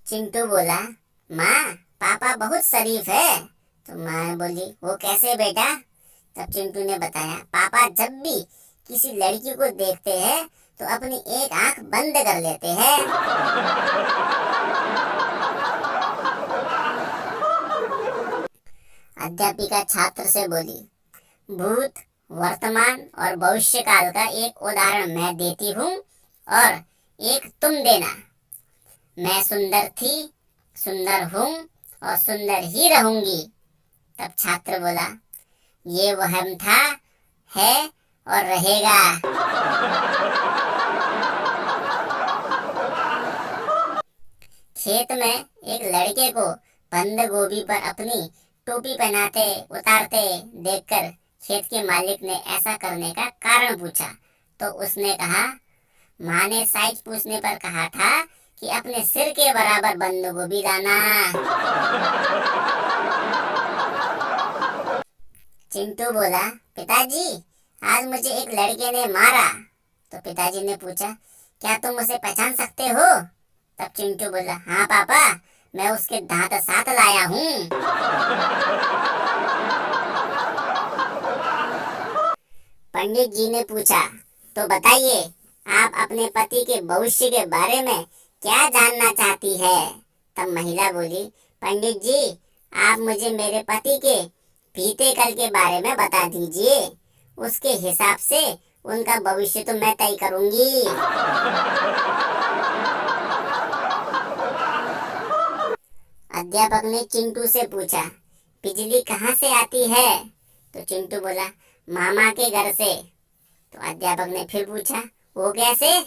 चिंटू बोला, माँ पापा बहुत शरीफ है। तो माँ बोली, वो कैसे बेटा? तब चिंटू ने बताया, पापा जब भी किसी लड़की को देखते हैं तो अपनी एक आंख बंद कर लेते हैं। अध्यापिका छात्र से बोली, भूत, वर्तमान और भविष्य काल का एक उदाहरण मैं देती हूँ और एक तुम देना। मैं सुंदर थी, सुंदर हूँ और सुंदर ही रहूंगी। तब छात्र बोला, ये वहम था, है और रहेगा। खेत में एक लड़के को बंद गोभी पर अपनी टोपी पहनाते उतारते देखकर खेत के मालिक ने ऐसा करने का कारण पूछा। तो उसने कहा, माँ ने साइज पूछने पर कहा था कि अपने सिर के बराबर बंद गोभी लाना। चिंटू बोला, पिताजी आज मुझे एक लड़के ने मारा। तो पिताजी ने पूछा, क्या तुम उसे पहचान सकते हो? तब चिंटू बोला, हाँ पापा, मैं उसके दांत साथ लाया हूँ। पंडित जी ने पूछा, तो बताइए आप अपने पति के भविष्य के बारे में क्या जानना चाहती है? तब महिला बोली, पंडित जी आप मुझे मेरे पति के बीते कल के बारे में बता दीजिए, उसके हिसाब से उनका भविष्य तो मैं तय करूंगी। अध्यापक ने चिंटू से पूछा, बिजली कहाँ से आती है? तो चिंटू बोला, मामा के घर से। तो अध्यापक ने फिर पूछा, वो कैसे?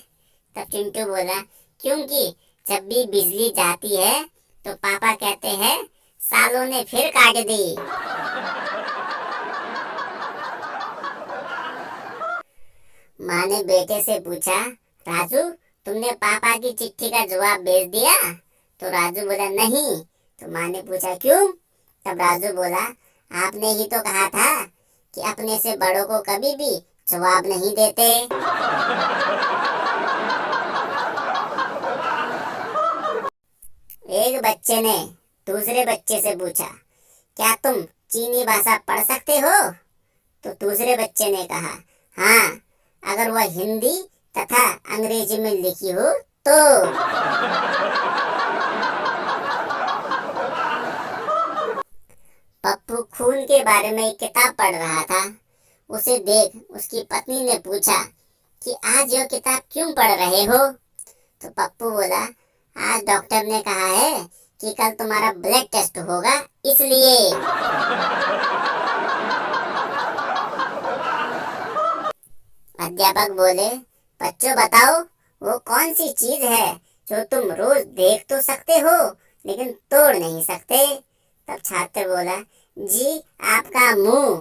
तब चिंटू बोला, क्योंकि जब भी बिजली जाती है तो पापा कहते हैं, सालों ने फिर काट दी। माँ ने बेटे से पूछा, राजू तुमने पापा की चिट्ठी का जवाब भेज दिया? तो राजू बोला, नहीं। तो माँ ने पूछा, क्यों? तब राजू बोला, आपने ही तो कहा था कि अपने से बड़ों को कभी भी जवाब नहीं देते। एक बच्चे ने दूसरे बच्चे से पूछा, क्या तुम चीनी भाषा पढ़ सकते हो? तो दूसरे बच्चे ने कहा, हाँ, अगर वह हिंदी तथा अंग्रेजी में लिखी हो तो। पप्पू खून के बारे में एक किताब पढ़ रहा था। उसे देख उसकी पत्नी ने पूछा कि आज यह किताब क्यों पढ़ रहे हो? तो पप्पू बोला, आज डॉक्टर ने कहा है कि कल तुम्हारा ब्लड टेस्ट होगा, इसलिए। अध्यापक बोले, बच्चों बताओ, वो कौन सी चीज है जो तुम रोज देख तो सकते हो लेकिन तोड़ नहीं सकते? तब छात्र बोला, जी आपका मुंह।